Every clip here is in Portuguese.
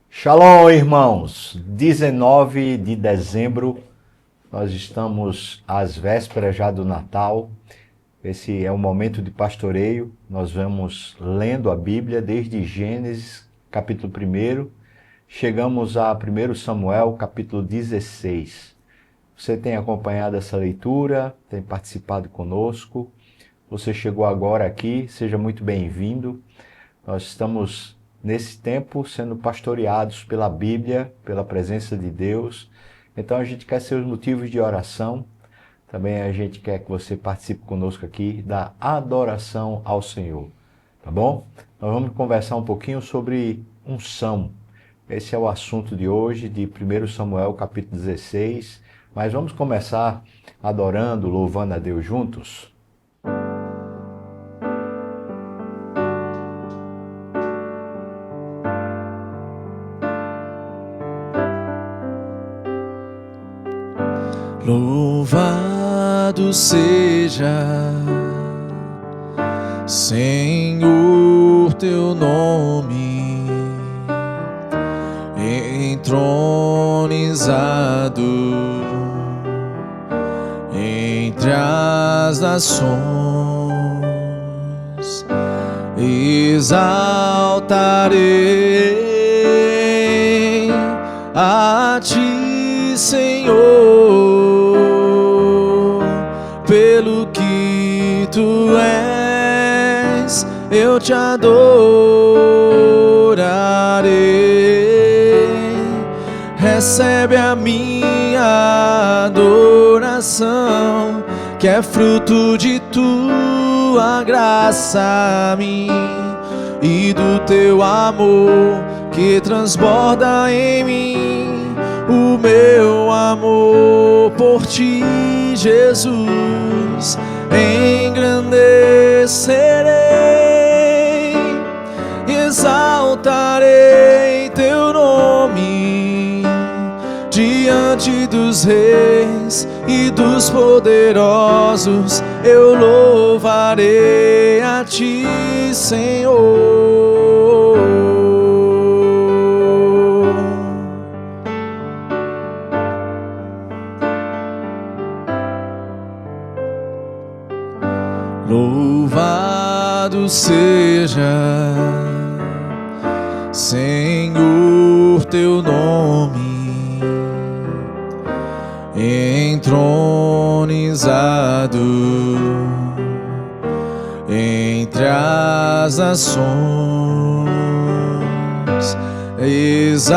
Shalom, irmãos! 19 de dezembro, nós estamos às vésperas já do Natal. Esse é um momento de pastoreio. Nós vamos lendo a Bíblia desde Gênesis, capítulo 1, chegamos a 1 Samuel, capítulo 16. Você tem acompanhado essa leitura, tem participado conosco. Você chegou agora aqui, seja muito bem-vindo. Nós estamos nesse tempo sendo pastoreados pela Bíblia, pela presença de Deus. Então a gente quer seus motivos de oração. Também a gente quer que você participe conosco aqui da adoração ao Senhor, tá bom? Nós vamos conversar um pouquinho sobre unção. Esse é o assunto de hoje, de 1 Samuel capítulo 16. Mas vamos começar adorando, louvando a Deus juntos? Louvado seja, Senhor, teu nome, entronizado entre as nações. Exaltarei a ti, Senhor, pelo que tu és, eu te adorarei. Recebe a minha adoração, que é fruto de tua graça a mim e do teu amor que transborda em mim. O meu amor por ti, Jesus, engrandecerei, exaltarei teu nome diante dos reis e dos poderosos. Eu louvarei a ti, Senhor. Louvado seja, Senhor, teu nome, entronizado entre as nações. Exaltarei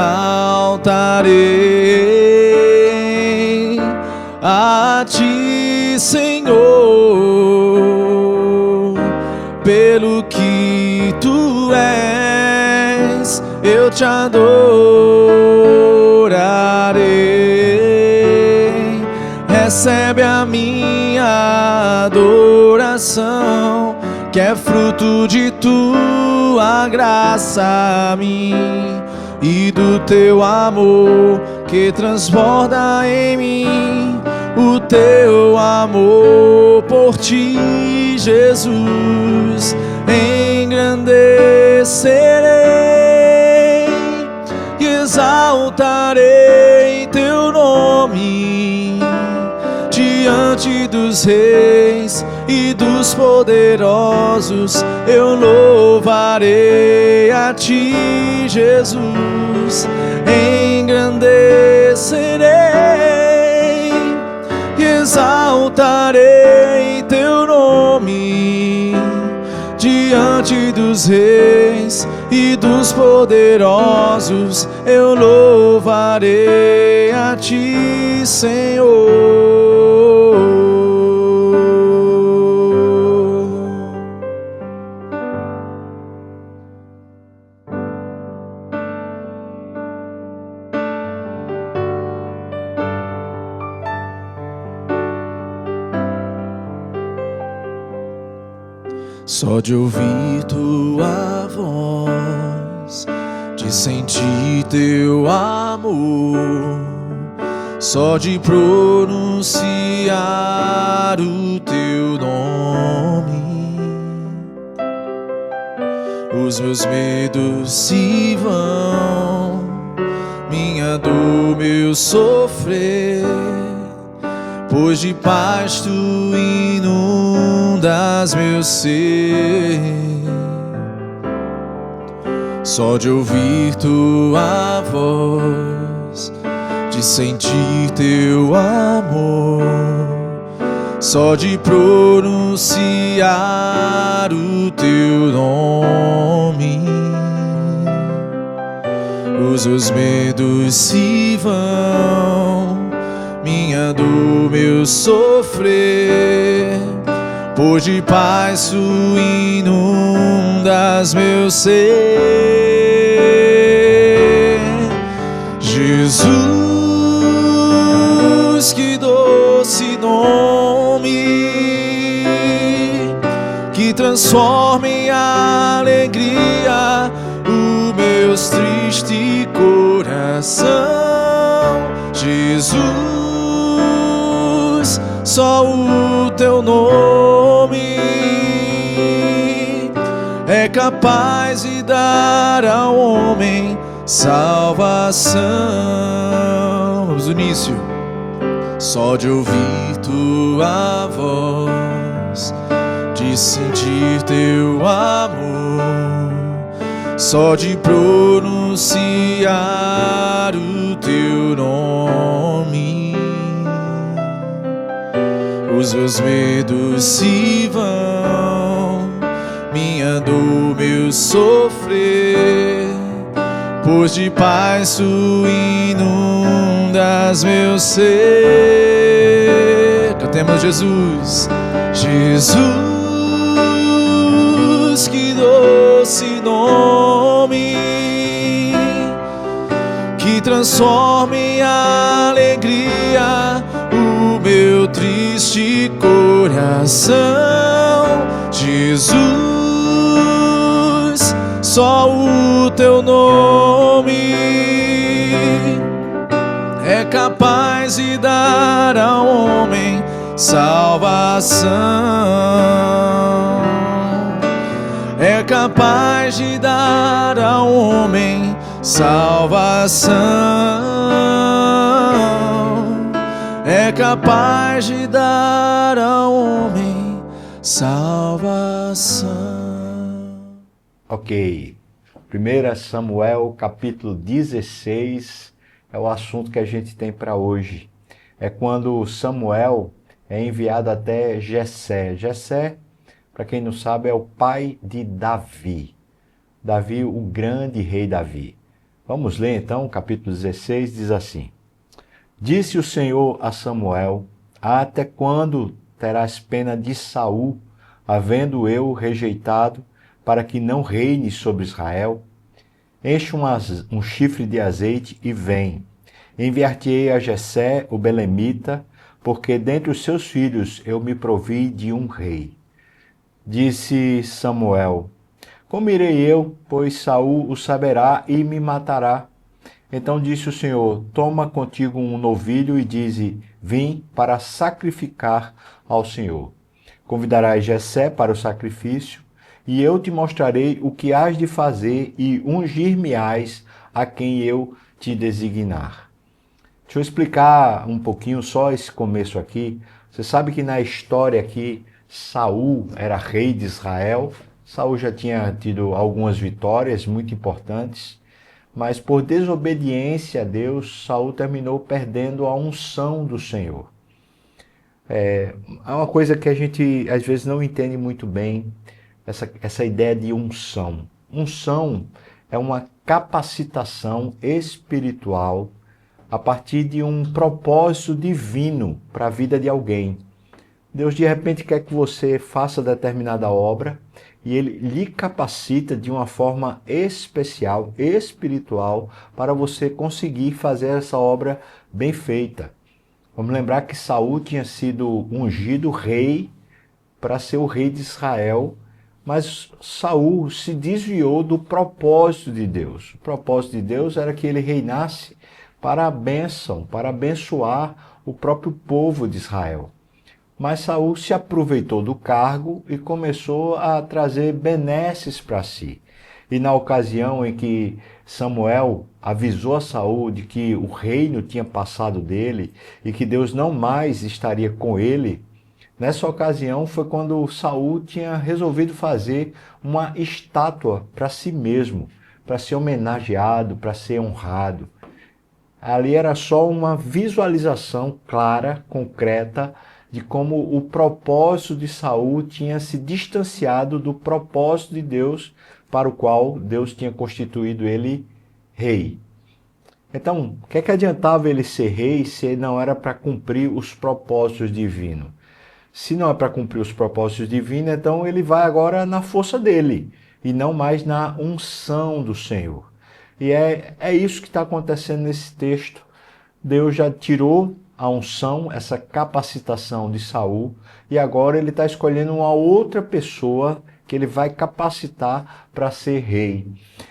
a ti, Senhor, pelo que tu és, eu te adorarei. Recebe a minha adoração, que é fruto de tua graça a mim e do teu amor que transborda em mim. O teu amor por ti, Jesus, engrandecerei e exaltarei teu nome diante dos reis e dos poderosos. Eu louvarei a ti, Jesus, engrandecerei, exaltarei teu nome diante dos reis e dos poderosos. Eu louvarei a ti, Senhor. Só de ouvir tua voz, de sentir teu amor, só de pronunciar o teu nome, os meus medos se vão, minha dor, meu sofrer, pois de paz tu inundas meu ser. Só de ouvir tua voz, de sentir teu amor, só de pronunciar o teu nome, os meus medos se vão, minha dor, meu sofrer, pois de paz tu inundas meu ser. Jesus, que doce nome, que transforma em alegria o meu triste coração. Jesus, só o teu nome é capaz de dar ao homem salvação. Vamos no início. Só de ouvir tua voz, de sentir teu amor, só de pronunciar o teu nome, os meus medos se vão, minha dor, meu sofrer, pois de paz tu inundas meu ser. Cantemos Jesus. Jesus, que doce nome, que transforma em alegria o meu triste coração. Jesus, só o teu nome é capaz de dar ao homem salvação, é capaz de dar ao homem salvação, é capaz de dar ao homem salvação. Ok, 1 Samuel capítulo 16 é o assunto que a gente tem para hoje. É quando Samuel é enviado até Jessé. Jessé, para quem não sabe, é o pai de Davi. Davi, o grande rei Davi. Vamos ler então, capítulo 16, diz assim: Disse o Senhor a Samuel: Até quando terás pena de Saul, havendo eu rejeitado, para que não reine sobre Israel? Enche um chifre de azeite e vem. Enviar-te-ei a Jessé, o belemita, porque dentre os seus filhos eu me provi de um rei. Disse Samuel: Como irei eu, pois Saul o saberá e me matará? Então disse o Senhor: Toma contigo um novilho e dize: Vim para sacrificar ao Senhor. Convidarás Jessé para o sacrifício, e eu te mostrarei o que hás de fazer, e ungir-me-ás a quem eu te designar. Deixa eu explicar um pouquinho só esse começo aqui. Você sabe que na história aqui, Saul era rei de Israel. Saul já tinha tido algumas vitórias muito importantes, mas por desobediência a Deus, Saul terminou perdendo a unção do Senhor. É uma coisa que a gente às vezes não entende muito bem, essa ideia de unção. Unção é uma capacitação espiritual a partir de um propósito divino para a vida de alguém. Deus de repente quer que você faça determinada obra e Ele lhe capacita de uma forma especial, espiritual, para você conseguir fazer essa obra bem feita. Vamos lembrar que Saul tinha sido ungido rei para ser o rei de Israel, mas Saul se desviou do propósito de Deus. O propósito de Deus era que ele reinasse para a bênção, para abençoar o próprio povo de Israel. Mas Saul se aproveitou do cargo e começou a trazer benesses para si. E na ocasião em que Samuel avisou a Saul de que o reino tinha passado dele e que Deus não mais estaria com ele, nessa ocasião foi quando Saul tinha resolvido fazer uma estátua para si mesmo, para ser homenageado, para ser honrado. Ali era só uma visualização clara, concreta, de como o propósito de Saul tinha se distanciado do propósito de Deus, para o qual Deus tinha constituído ele rei. Então, o que é que adiantava ele ser rei se não era para cumprir os propósitos divinos? Se não é para cumprir os propósitos divinos, então ele vai agora na força dele e não mais na unção do Senhor. E é isso que está acontecendo nesse texto. Deus já tirou a unção, essa capacitação de Saul, e agora ele está escolhendo uma outra pessoa que ele vai capacitar para ser rei.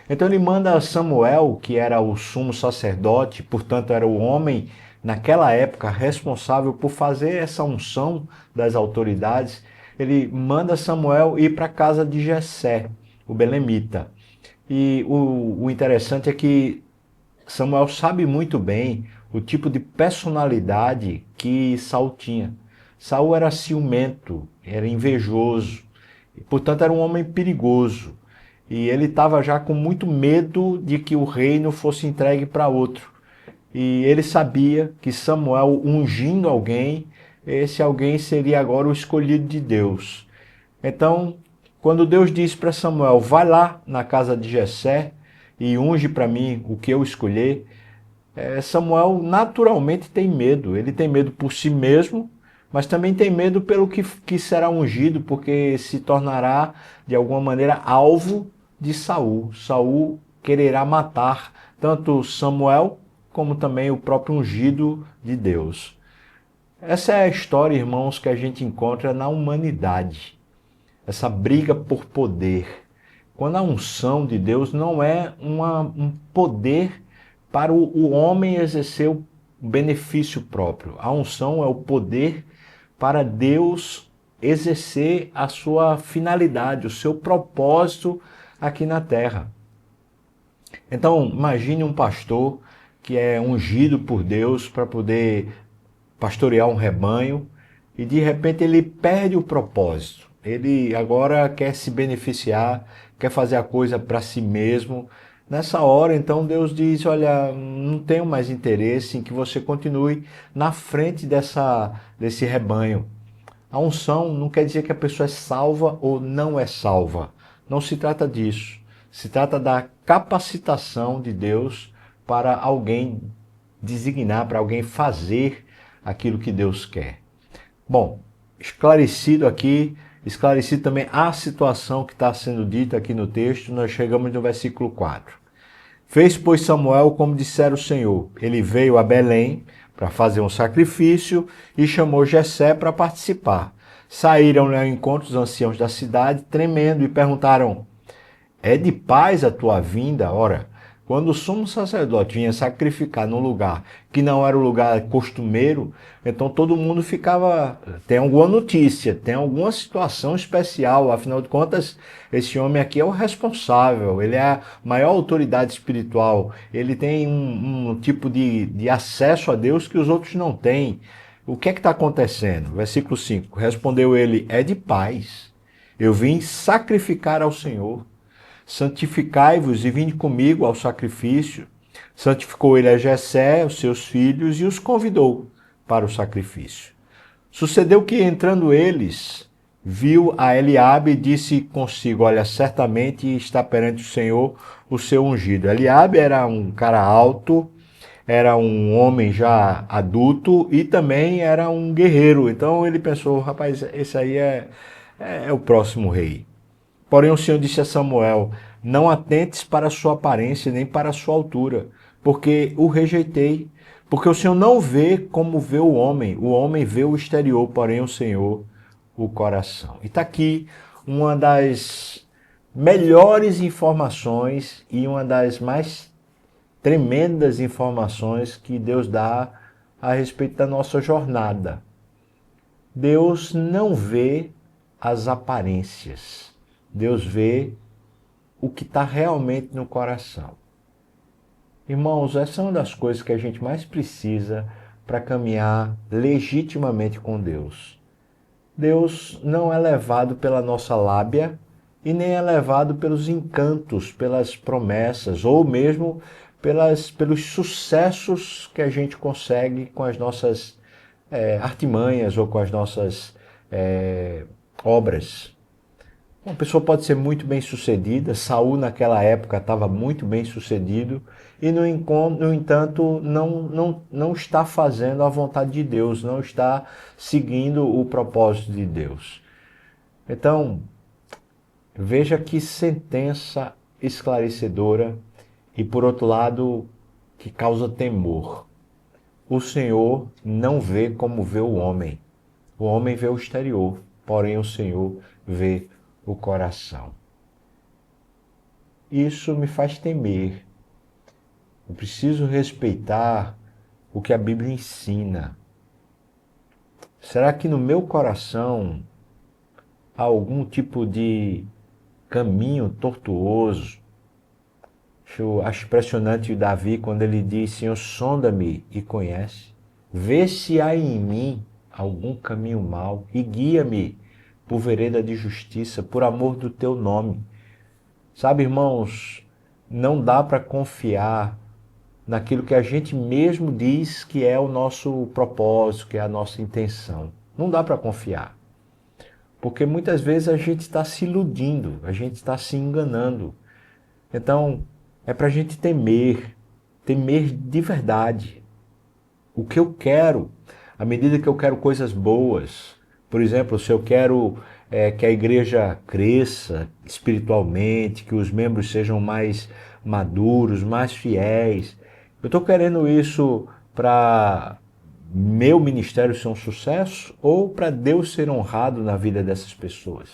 Então ele manda Samuel, que era o sumo sacerdote, portanto era o homem naquela época responsável por fazer essa unção das autoridades, ele manda Samuel ir para a casa de Jessé, o belemita. E o interessante é que Samuel sabe muito bem o tipo de personalidade que Saul tinha. Saul era ciumento, era invejoso, e, portanto era um homem perigoso. E ele estava já com muito medo de que o reino fosse entregue para outro. E ele sabia que Samuel ungindo alguém, esse alguém seria agora o escolhido de Deus. Então, quando Deus disse para Samuel, vai lá na casa de Jessé e unge para mim o que eu escolher, Samuel naturalmente tem medo. Ele tem medo por si mesmo, mas também tem medo pelo que será ungido, porque se tornará, de alguma maneira, alvo de Saul. Saul quererá matar tanto Samuel como também o próprio ungido de Deus. Essa é a história, irmãos, que a gente encontra na humanidade. Essa briga por poder. Quando a unção de Deus não é um poder para o homem exercer o benefício próprio. A unção é o poder para Deus exercer a sua finalidade, o seu propósito aqui na terra. Então, imagine um pastor que é ungido por Deus para poder pastorear um rebanho e de repente ele perde o propósito. Ele agora quer se beneficiar, quer fazer a coisa para si mesmo. Nessa hora, então, Deus diz, olha, não tenho mais interesse em que você continue na frente desse rebanho. A unção não quer dizer que a pessoa é salva ou não é salva. Não se trata disso. Se trata da capacitação de Deus para alguém designar, para alguém fazer aquilo que Deus quer. Bom, esclarecido também a situação que está sendo dita aqui no texto, nós chegamos no versículo 4. Fez, pois, Samuel como dissera o Senhor. Ele veio a Belém para fazer um sacrifício e chamou Jessé para participar. Saíram-lhe ao encontro os anciãos da cidade, tremendo, e perguntaram, é de paz a tua vinda? Ora, quando o sumo sacerdote vinha sacrificar num lugar que não era o lugar costumeiro, então todo mundo ficava, tem alguma notícia, tem alguma situação especial, afinal de contas, esse homem aqui é o responsável, ele é a maior autoridade espiritual, ele tem um tipo de acesso a Deus que os outros não têm. O que é que está acontecendo? Versículo 5, respondeu ele, é de paz, eu vim sacrificar ao Senhor. Santificai-vos e vinde comigo ao sacrifício. Santificou ele a Jessé, os seus filhos, e os convidou para o sacrifício. Sucedeu que, entrando eles, viu a Eliabe e disse consigo, olha, certamente está perante o Senhor o seu ungido. Eliabe era um cara alto, era um homem já adulto e também era um guerreiro. Então ele pensou, rapaz, esse aí é o próximo rei. Porém o Senhor disse a Samuel, não atentes para a sua aparência nem para a sua altura, porque o rejeitei. Porque o Senhor não vê como vê o homem vê o exterior, porém o Senhor o coração. E está aqui uma das melhores informações e uma das mais tremendas informações que Deus dá a respeito da nossa jornada. Deus não vê as aparências. Deus vê o que está realmente no coração. Irmãos, essa é uma das coisas que a gente mais precisa para caminhar legitimamente com Deus. Deus não é levado pela nossa lábia e nem é levado pelos encantos, pelas promessas ou mesmo pelos sucessos que a gente consegue com as nossas artimanhas ou com as nossas obras. Uma pessoa pode ser muito bem sucedida, Saul naquela época estava muito bem sucedido e no entanto não está fazendo a vontade de Deus, não está seguindo o propósito de Deus. Então, veja que sentença esclarecedora e por outro lado que causa temor. O Senhor não vê como vê o homem vê o exterior, porém o Senhor vê o coração. Isso me faz temer. Eu preciso respeitar o que a Bíblia ensina. Será que no meu coração há algum tipo de caminho tortuoso? Eu acho impressionante o Davi quando ele diz: Senhor, sonda-me e conhece. Vê se há em mim algum caminho mau e guia-me por vereda de justiça, por amor do teu nome. Sabe, irmãos, não dá para confiar naquilo que a gente mesmo diz que é o nosso propósito, que é a nossa intenção. Não dá para confiar. Porque muitas vezes a gente está se iludindo, a gente está se enganando. Então, é para a gente temer de verdade. O que eu quero, à medida que eu quero coisas boas, por exemplo, se eu quero que a igreja cresça espiritualmente, que os membros sejam mais maduros, mais fiéis, eu estou querendo isso para meu ministério ser um sucesso ou para Deus ser honrado na vida dessas pessoas?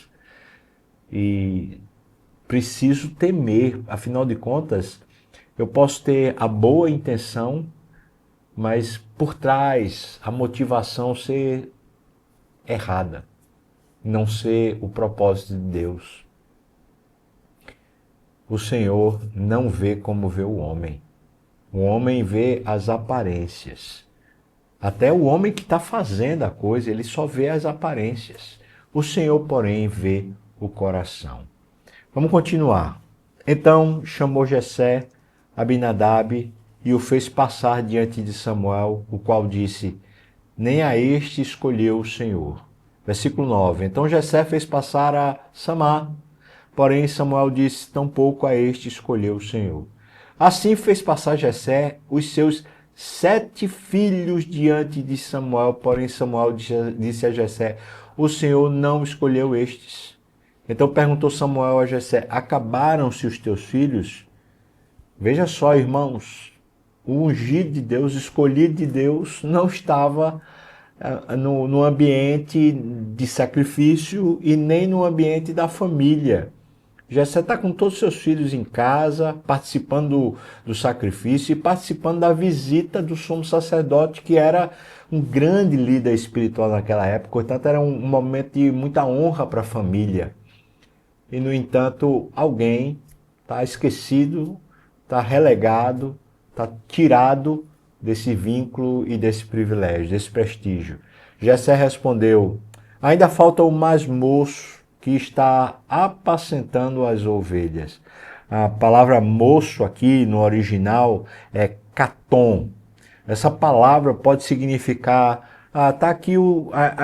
E preciso temer, afinal de contas, eu posso ter a boa intenção, mas por trás a motivação ser errada, não ser o propósito de Deus. O Senhor não vê como vê o homem. O homem vê as aparências. Até o homem que está fazendo a coisa, ele só vê as aparências. O Senhor, porém, vê o coração. Vamos continuar. Então chamou Jessé, Abinadab, e o fez passar diante de Samuel, o qual disse: nem a este escolheu o Senhor. Versículo 9. Então Jessé fez passar a Samá, porém Samuel disse: tampouco a este escolheu o Senhor. Assim fez passar Jessé os seus 7 filhos diante de Samuel, porém Samuel disse a Jessé: o Senhor não escolheu estes. Então perguntou Samuel a Jessé: acabaram-se os teus filhos? Veja só, irmãos, o ungido de Deus, escolhido de Deus, não estava no ambiente de sacrifício e nem no ambiente da família. Jessé está com todos os seus filhos em casa, participando do sacrifício e participando da visita do sumo sacerdote, que era um grande líder espiritual naquela época. Portanto, era um momento de muita honra para a família. E, no entanto, alguém está esquecido, está relegado, está tirado desse vínculo e desse privilégio, desse prestígio. Jessé respondeu: ainda falta o mais moço, que está apacentando as ovelhas. A palavra moço aqui no original é catom. Essa palavra pode significar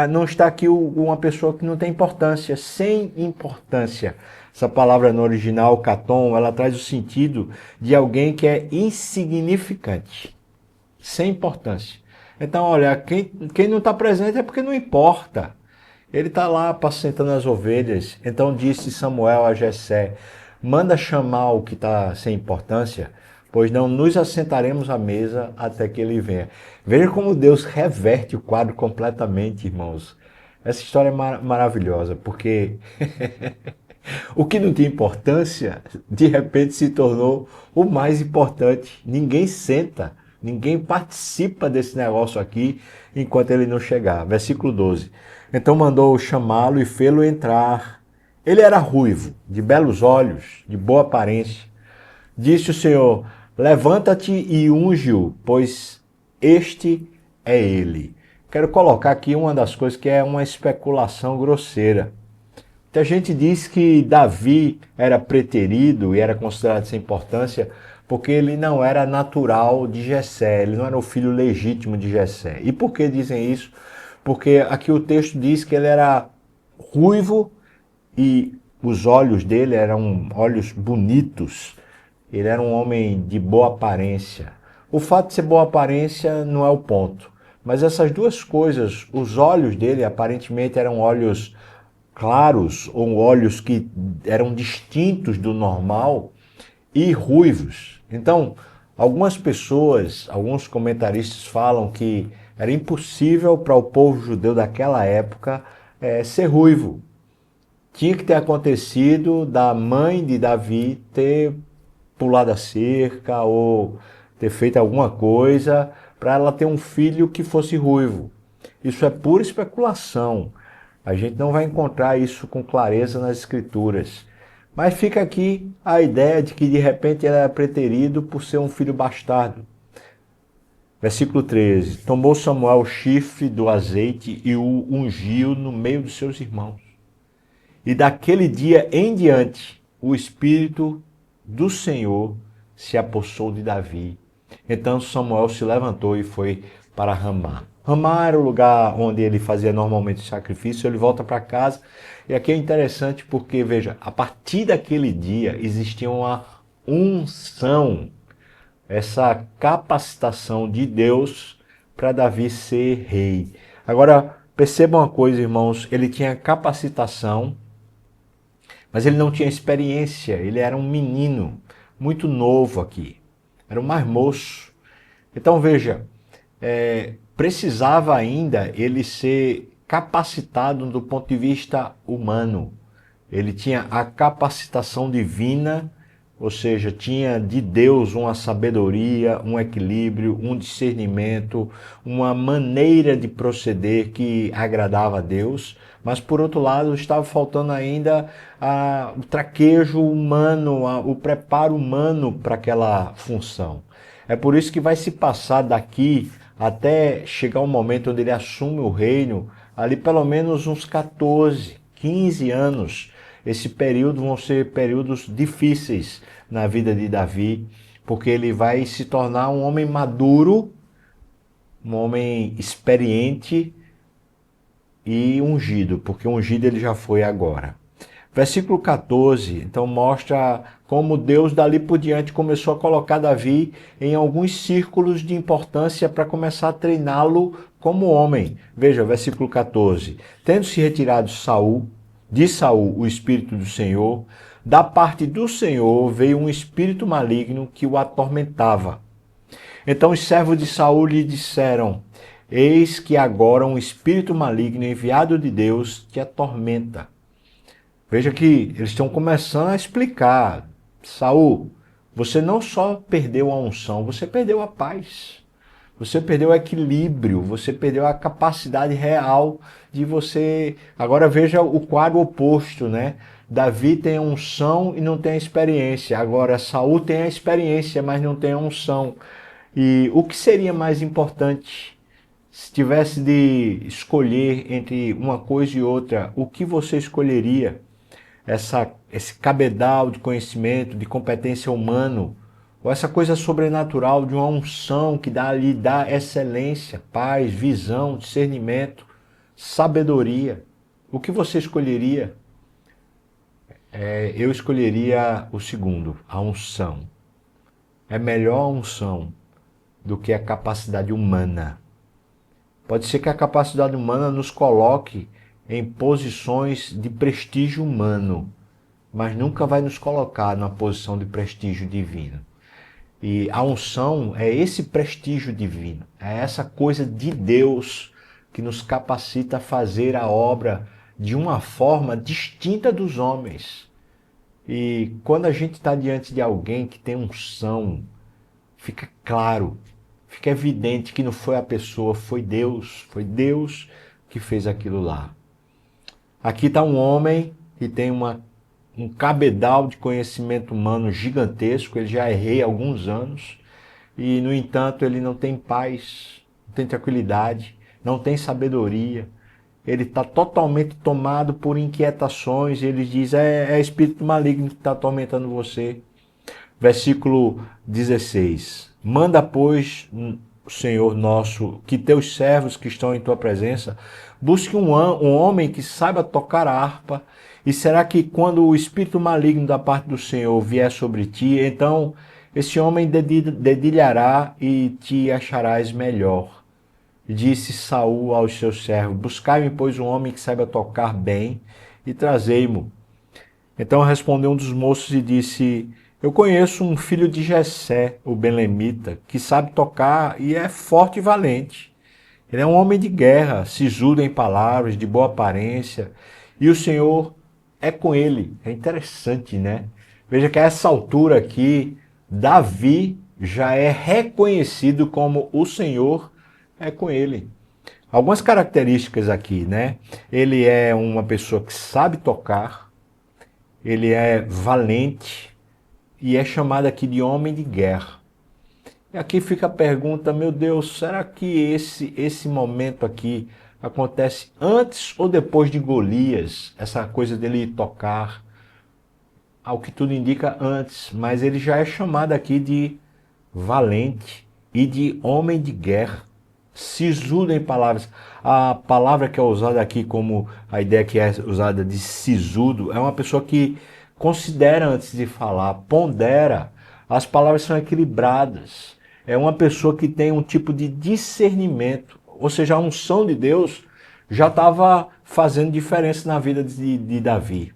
não está aqui uma pessoa que não tem importância, sem importância. Essa palavra no original, catom, ela traz o sentido de alguém que é insignificante, sem importância. Então, olha, quem não está presente é porque não importa. Ele está lá apacentando as ovelhas. Então disse Samuel a Jessé: manda chamar o que está sem importância, pois não nos assentaremos à mesa até que ele venha. Veja como Deus reverte o quadro completamente, irmãos. Essa história é maravilhosa, porque o que não tinha importância, de repente se tornou o mais importante. Ninguém senta, ninguém participa desse negócio aqui enquanto ele não chegar. Versículo 12. Então mandou chamá-lo e fê-lo entrar. Ele era ruivo, de belos olhos, de boa aparência. Disse o Senhor: levanta-te e unge-o, pois este é ele. Quero colocar aqui uma das coisas que é uma especulação grosseira. Muita gente diz que Davi era preterido e era considerado sem importância porque ele não era natural de Jessé, ele não era o filho legítimo de Jessé. E por que dizem isso? Porque aqui o texto diz que ele era ruivo e os olhos dele eram olhos bonitos. Ele era um homem de boa aparência. O fato de ser boa aparência não é o ponto. Mas essas duas coisas, os olhos dele aparentemente eram olhos claros ou olhos que eram distintos do normal e ruivos. Então, algumas pessoas, alguns comentaristas falam que era impossível para o povo judeu daquela época ser ruivo. Tinha que ter acontecido da mãe de Davi ter pulado a cerca ou ter feito alguma coisa para ela ter um filho que fosse ruivo. Isso é pura especulação. A gente não vai encontrar isso com clareza nas escrituras. Mas fica aqui a ideia de que de repente ele era preterido por ser um filho bastardo. Versículo 13. Tomou Samuel o chifre do azeite e o ungiu no meio dos seus irmãos. E daquele dia em diante, o Espírito do Senhor se apossou de Davi. Então Samuel se levantou e foi para Ramá. Ramá era o lugar onde ele fazia normalmente o sacrifício. Ele volta para casa. E aqui é interessante porque, veja, a partir daquele dia existia uma unção, essa capacitação de Deus para Davi ser rei. Agora, percebam uma coisa, irmãos, ele tinha capacitação, mas ele não tinha experiência. Ele era um menino muito novo aqui, era o mais moço. Então, veja, precisava ainda ele ser capacitado do ponto de vista humano. Ele tinha a capacitação divina, ou seja, tinha de Deus uma sabedoria, um equilíbrio, um discernimento, uma maneira de proceder que agradava a Deus, mas por outro lado estava faltando ainda o traquejo humano, o preparo humano para aquela função. É por isso que vai se passar daqui até chegar um momento onde ele assume o reino, ali pelo menos uns 14, 15 anos. Esse período vão ser períodos difíceis na vida de Davi, porque ele vai se tornar um homem maduro, um homem experiente e ungido, porque ungido ele já foi agora. Versículo 14, então mostra como Deus dali por diante começou a colocar Davi em alguns círculos de importância para começar a treiná-lo como homem. Veja, versículo 14. Tendo-se retirado de Saul o Espírito do Senhor, da parte do Senhor veio um espírito maligno que o atormentava. Então os servos de Saul lhe disseram: eis que agora um espírito maligno enviado de Deus te atormenta. Veja que eles estão começando a explicar. Saul, você não só perdeu a unção, você perdeu a paz. Você perdeu o equilíbrio, você perdeu a capacidade real de você... Agora veja o quadro oposto, né? Davi tem a unção e não tem a experiência. Agora Saul tem a experiência, mas não tem a unção. E o que seria mais importante? Se tivesse de escolher entre uma coisa e outra, o que você escolheria? Esse cabedal de conhecimento, de competência humano, ou essa coisa sobrenatural de uma unção que lhe dá excelência, paz, visão, discernimento, sabedoria. O que você escolheria? Eu escolheria o segundo, a unção. É melhor a unção do que a capacidade humana. Pode ser que a capacidade humana nos coloque em posições de prestígio humano, mas nunca vai nos colocar numa posição de prestígio divino. E a unção é esse prestígio divino, é essa coisa de Deus que nos capacita a fazer a obra de uma forma distinta dos homens. E quando a gente está diante de alguém que tem unção, fica claro, fica evidente que não foi a pessoa, foi Deus que fez aquilo lá. Aqui está um homem que tem um cabedal de conhecimento humano gigantesco, ele já é rei há alguns anos, e no entanto ele não tem paz, não tem tranquilidade, não tem sabedoria, ele está totalmente tomado por inquietações, e ele diz, é espírito maligno que está atormentando você. Versículo 16, manda, pois, o Senhor nosso, que teus servos que estão em tua presença, busquem um homem que saiba tocar a harpa, e será que quando o espírito maligno da parte do Senhor vier sobre ti, então esse homem dedilhará e te acharás melhor. Disse Saul aos seus servos, buscai-me, pois, um homem que saiba tocar bem, e trazei-mo. Então respondeu um dos moços e disse, eu conheço um filho de Jessé, o belemita, que sabe tocar e é forte e valente. Ele é um homem de guerra, sisudo em palavras, de boa aparência, e o Senhor é com ele. É interessante, né? Veja que a essa altura aqui, Davi já é reconhecido como o Senhor é com ele. Algumas características aqui, né? Ele é uma pessoa que sabe tocar, ele é valente e é chamado aqui de homem de guerra. E aqui fica a pergunta, meu Deus, será que esse momento aqui acontece antes ou depois de Golias? Essa coisa dele tocar, ao que tudo indica antes, mas ele já é chamado aqui de valente e de homem de guerra, sisudo em palavras. A palavra que é usada aqui como a ideia que é usada de sisudo é uma pessoa que considera antes de falar, pondera, as palavras são equilibradas. É uma pessoa que tem um tipo de discernimento, ou seja, a unção de Deus já estava fazendo diferença na vida de Davi.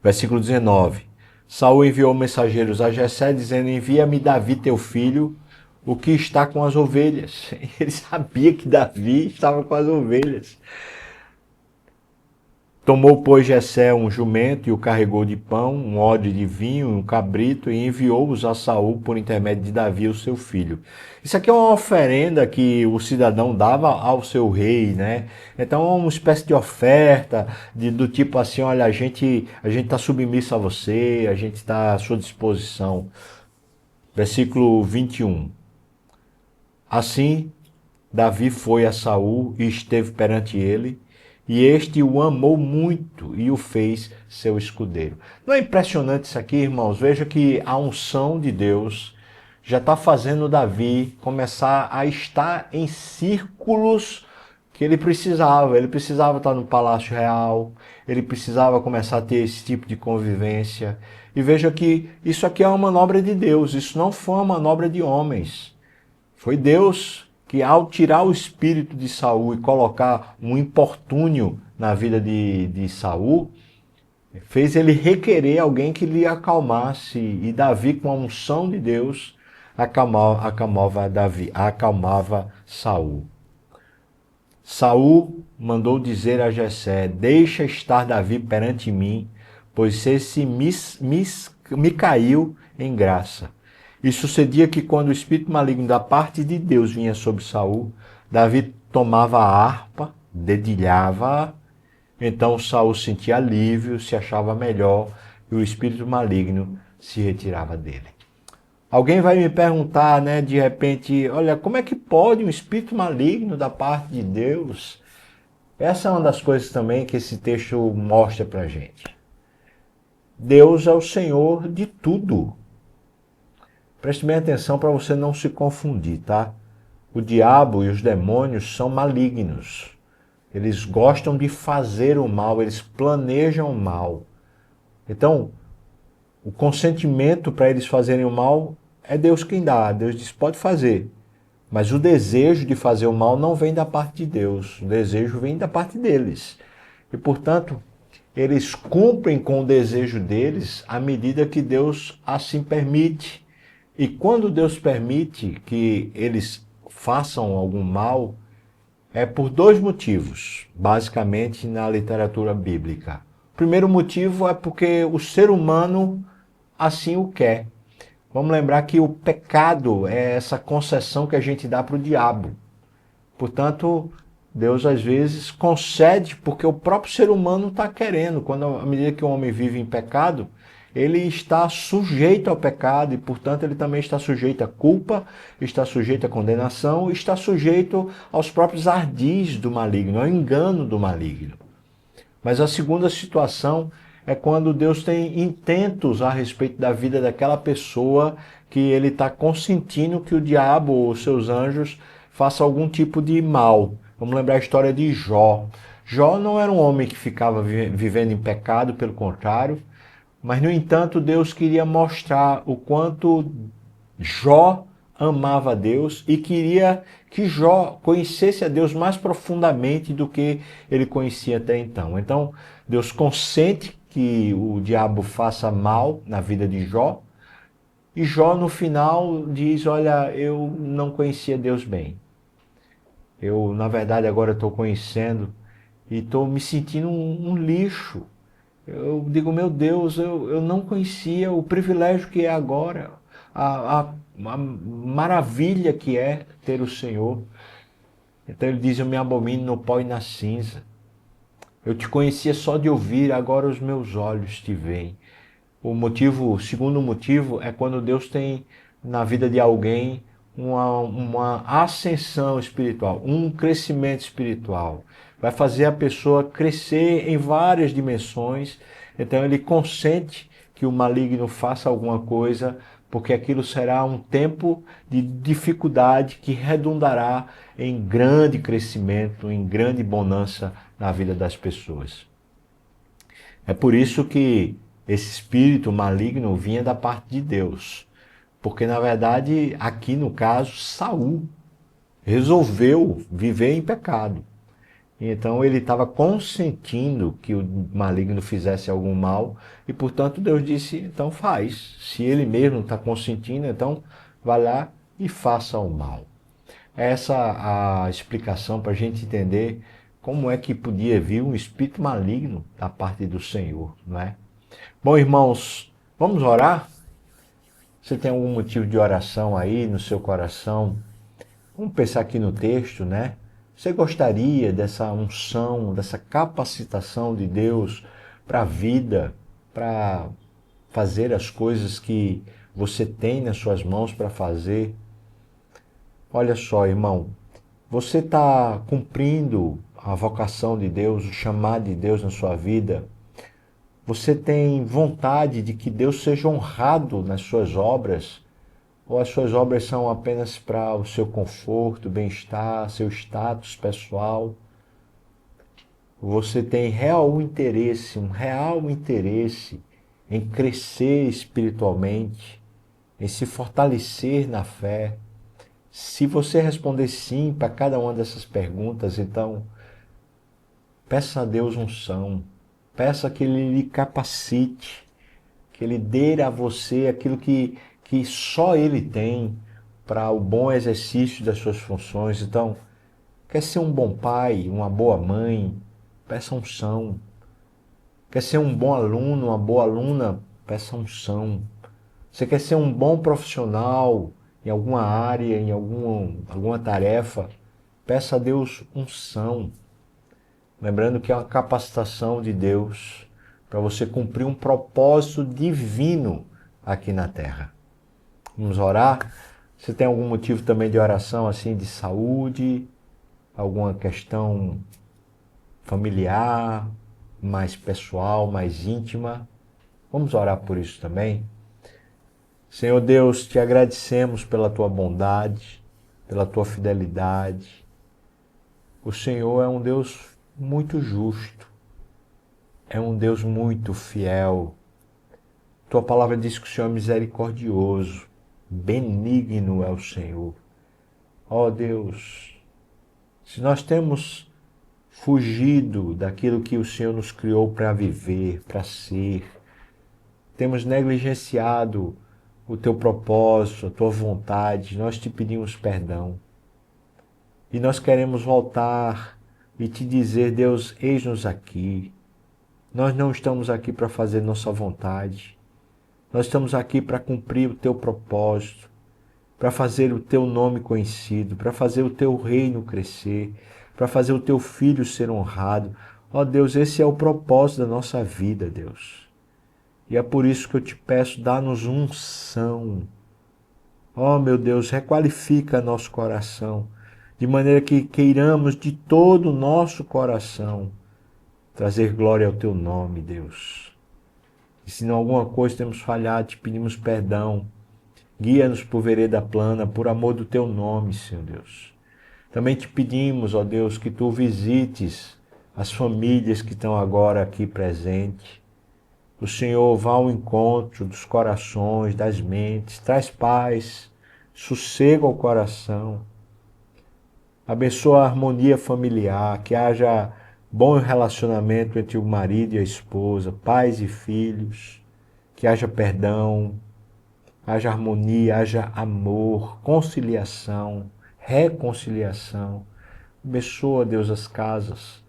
Versículo 19. Saul enviou mensageiros a Jessé dizendo, envia-me Davi teu filho, o que está com as ovelhas. Ele sabia que Davi estava com as ovelhas. Tomou, pois, Jessé um jumento e o carregou de pão, um odre de vinho, um cabrito, e enviou-os a Saul por intermédio de Davi, o seu filho. Isso aqui é uma oferenda que o cidadão dava ao seu rei, né? Então é uma espécie de oferta do tipo assim, olha, a gente está submisso a você, a gente está à sua disposição. Versículo 21. Assim, Davi foi a Saul e esteve perante ele, e este o amou muito e o fez seu escudeiro. Não é impressionante isso aqui, irmãos? Veja que a unção de Deus já está fazendo Davi começar a estar em círculos que ele precisava. Ele precisava estar no palácio real, ele precisava começar a ter esse tipo de convivência. E veja que isso aqui é uma manobra de Deus, isso não foi uma manobra de homens. Foi Deus que, ao tirar o espírito de Saul e colocar um importúnio na vida de Saul, fez ele requerer alguém que lhe acalmasse. E Davi, com a unção de Deus, acalmava Saul. Saul mandou dizer a Jessé, deixa estar Davi perante mim, pois esse me caiu em graça. E sucedia que quando o espírito maligno da parte de Deus vinha sobre Saul, Davi tomava a harpa, dedilhava-a, então Saul sentia alívio, se achava melhor e o espírito maligno se retirava dele. Alguém vai me perguntar, né, de repente, olha, como é que pode um espírito maligno da parte de Deus? Essa é uma das coisas também que esse texto mostra pra gente. Deus é o Senhor de tudo. Preste bem atenção para você não se confundir, tá? O diabo e os demônios são malignos. Eles gostam de fazer o mal, eles planejam o mal. Então, o consentimento para eles fazerem o mal é Deus quem dá. Deus diz, pode fazer. Mas o desejo de fazer o mal não vem da parte de Deus. O desejo vem da parte deles. E, portanto, eles cumprem com o desejo deles à medida que Deus assim permite. E quando Deus permite que eles façam algum mal, é por dois motivos, basicamente na literatura bíblica. O primeiro motivo é porque o ser humano assim o quer. Vamos lembrar que o pecado é essa concessão que a gente dá para o diabo. Portanto, Deus às vezes concede porque o próprio ser humano está querendo. Quando, à medida que o homem vive em pecado, ele está sujeito ao pecado e, portanto, ele também está sujeito à culpa, está sujeito à condenação, está sujeito aos próprios ardis do maligno, ao engano do maligno. Mas a segunda situação é quando Deus tem intentos a respeito da vida daquela pessoa que ele está consentindo que o diabo ou os seus anjos façam algum tipo de mal. Vamos lembrar a história de Jó. Jó não era um homem que ficava vivendo em pecado, pelo contrário, mas, no entanto, Deus queria mostrar o quanto Jó amava a Deus e queria que Jó conhecesse a Deus mais profundamente do que ele conhecia até então. Então, Deus consente que o diabo faça mal na vida de Jó, e Jó, no final, diz: olha, eu não conhecia Deus bem. Eu, na verdade, agora estou conhecendo e estou me sentindo um lixo. Eu digo, meu Deus, eu não conhecia o privilégio que é agora, a maravilha que é ter o Senhor. Então ele diz: eu me abomino no pó e na cinza. Eu te conhecia só de ouvir, agora os meus olhos te veem. O segundo motivo é quando Deus tem na vida de alguém uma ascensão espiritual, um crescimento espiritual. Vai fazer a pessoa crescer em várias dimensões. Então ele consente que o maligno faça alguma coisa, porque aquilo será um tempo de dificuldade que redundará em grande crescimento, em grande bonança na vida das pessoas. É por isso que esse espírito maligno vinha da parte de Deus. Porque, na verdade, aqui no caso, Saul resolveu viver em pecado. Então ele estava consentindo que o maligno fizesse algum mal e, portanto, Deus disse: então faz. Se ele mesmo está consentindo, então vá lá e faça o mal. Essa é a explicação para a gente entender como é que podia vir um espírito maligno da parte do Senhor, não é? Bom, irmãos, vamos orar? Você tem algum motivo de oração aí no seu coração? Vamos pensar aqui no texto, né? Você gostaria dessa unção, dessa capacitação de Deus para a vida, para fazer as coisas que você tem nas suas mãos para fazer? Olha só, irmão, você está cumprindo a vocação de Deus, o chamado de Deus na sua vida? Você tem vontade de que Deus seja honrado nas suas obras? Ou as suas obras são apenas para o seu conforto, bem-estar, seu status pessoal? Você tem um real interesse em crescer espiritualmente, em se fortalecer na fé? Se você responder sim para cada uma dessas perguntas, então peça a Deus unção, peça que Ele lhe capacite, que Ele dê a você aquilo que só Ele tem para o bom exercício das suas funções. Então, quer ser um bom pai, uma boa mãe? Peça unção. Quer ser um bom aluno, uma boa aluna? Peça unção. Você quer ser um bom profissional em alguma área, em alguma tarefa? Peça a Deus unção. Lembrando que é uma capacitação de Deus para você cumprir um propósito divino aqui na terra. Vamos orar? Você tem algum motivo também de oração, assim, de saúde? Alguma questão familiar, mais pessoal, mais íntima? Vamos orar por isso também? Senhor Deus, te agradecemos pela tua bondade, pela tua fidelidade. O Senhor é um Deus muito justo, é um Deus muito fiel. Tua palavra diz que o Senhor é misericordioso, benigno é o Senhor. Ó Deus, se nós temos fugido daquilo que o Senhor nos criou para viver, para ser, temos negligenciado o teu propósito, a tua vontade, nós te pedimos perdão. E nós queremos voltar e te dizer: Deus, eis-nos aqui. Nós não estamos aqui para fazer nossa vontade. Nós estamos aqui para cumprir o teu propósito, para fazer o teu nome conhecido, para fazer o teu reino crescer, para fazer o teu filho ser honrado. Ó Deus, esse é o propósito da nossa vida, Deus. E é por isso que eu te peço, dá-nos unção. Ó meu Deus, requalifica nosso coração, de maneira que queiramos de todo o nosso coração trazer glória ao teu nome, Deus. E se em alguma coisa temos falhado, te pedimos perdão. Guia-nos por vereda plana, por amor do teu nome, Senhor Deus. Também te pedimos, ó Deus, que tu visites as famílias que estão agora aqui presentes. O Senhor vá ao encontro dos corações, das mentes, traz paz, sossego ao coração. Abençoa a harmonia familiar, que haja bom relacionamento entre o marido e a esposa, pais e filhos, que haja perdão, haja harmonia, haja amor, conciliação, reconciliação. Abençoa, Deus, as casas.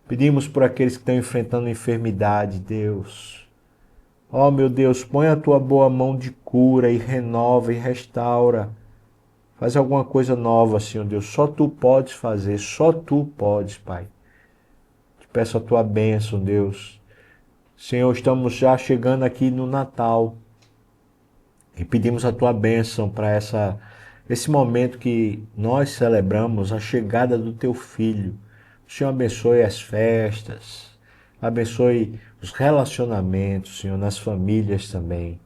Pedimos por aqueles que estão enfrentando enfermidade, Deus. Ó, meu Deus, põe a tua boa mão de cura e renova e restaura. Faz alguma coisa nova, Senhor Deus. Só tu podes fazer, só tu podes, Pai. Te peço a tua bênção, Deus. Senhor, estamos já chegando aqui no Natal e pedimos a tua bênção para esse momento que nós celebramos a chegada do teu Filho. O Senhor abençoe as festas, abençoe os relacionamentos, Senhor, nas famílias também.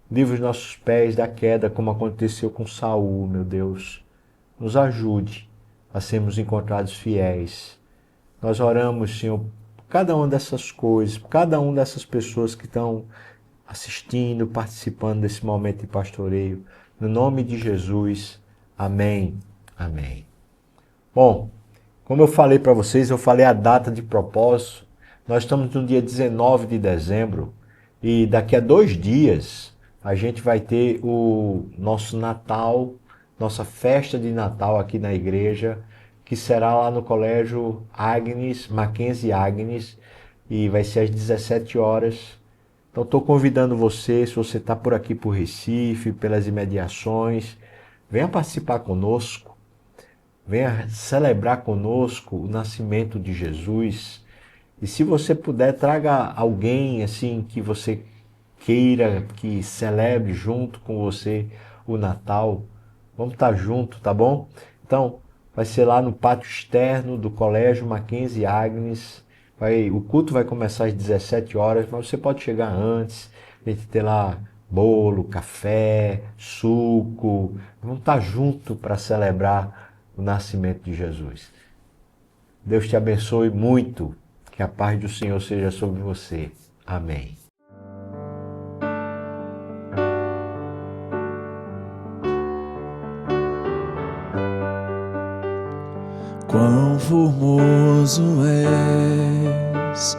Livre os nossos pés da queda, como aconteceu com Saul, meu Deus. Nos ajude a sermos encontrados fiéis. Nós oramos, Senhor, por cada uma dessas coisas, por cada uma dessas pessoas que estão assistindo, participando desse momento de pastoreio. No nome de Jesus. Amém. Amém. Bom, como eu falei para vocês, eu falei a data de propósito. Nós estamos no dia 19 de dezembro e daqui a 2 dias a gente vai ter o nosso Natal, nossa festa de Natal aqui na igreja, que será lá no Colégio Agnes, Mackenzie Agnes, e vai ser às 17 horas. Então estou convidando você, se você está por aqui por Recife, pelas imediações, venha participar conosco, venha celebrar conosco o nascimento de Jesus. E se você puder, traga alguém assim que você queira que celebre junto com você o Natal. Vamos estar junto, tá bom? Então, vai ser lá no pátio externo do Colégio Mackenzie Agnes. O culto vai começar às 17 horas, mas você pode chegar antes. A gente ter lá bolo, café, suco. Vamos estar junto para celebrar o nascimento de Jesus. Deus te abençoe muito. Que a paz do Senhor seja sobre você. Amém. Quão formoso és,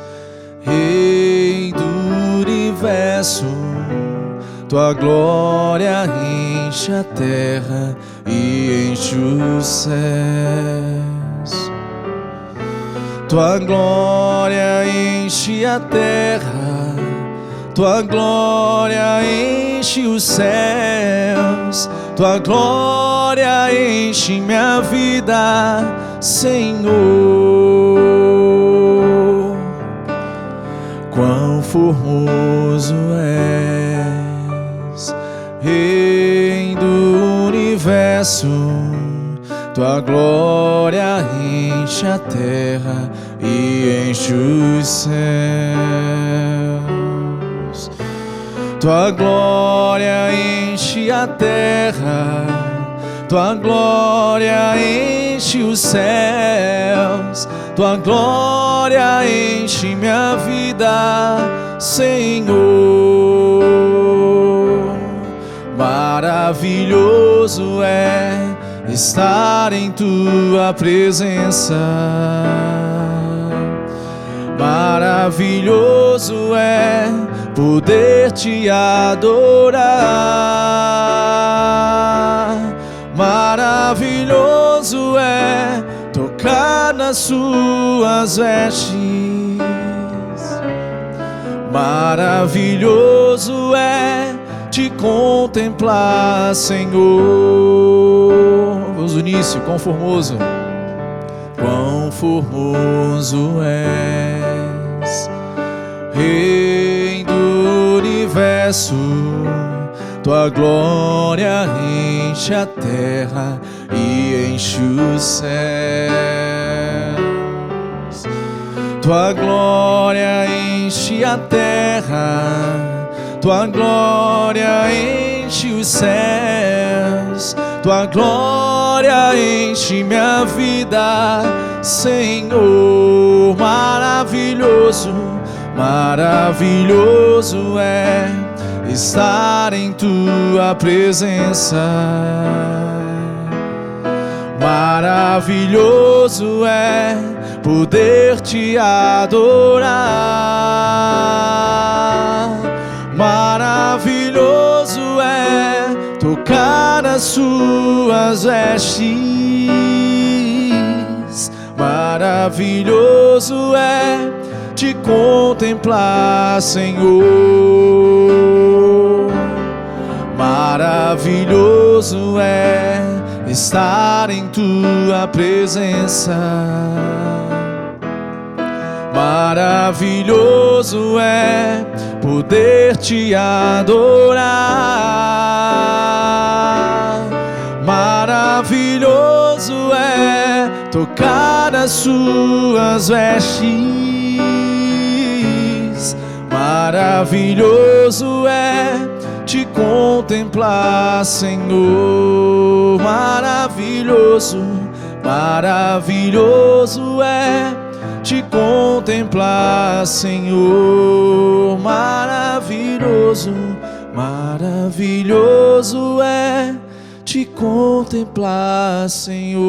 Rei do universo, tua glória enche a terra e enche os céus. Tua glória enche a terra, tua glória enche os céus, tua glória enche minha vida, Senhor. Quão formoso és, Rei do universo, tua glória enche a terra e enche os céus. Tua glória enche a terra, tua glória enche os céus, tua glória enche minha vida, Senhor. Maravilhoso é estar em tua presença, maravilhoso é poder te adorar, maravilhoso é tocar nas suas vestes, maravilhoso é te contemplar, Senhor. Vamos no início, quão formoso, quão formoso és, Rei do universo. Tua glória enche a terra e enche os céus. Tua glória enche a terra, tua glória enche os céus. Tua glória enche minha vida, Senhor. Maravilhoso, maravilhoso é estar em tua presença. Maravilhoso é poder te adorar. Maravilhoso é tocar nas suas vestes. Maravilhoso é te contemplar, Senhor. Maravilhoso é estar em tua presença. Maravilhoso é poder te adorar. Maravilhoso é tocar nas suas vestes. Maravilhoso é te contemplar, Senhor. Maravilhoso, maravilhoso é te contemplar, Senhor. Maravilhoso, maravilhoso é te contemplar, Senhor.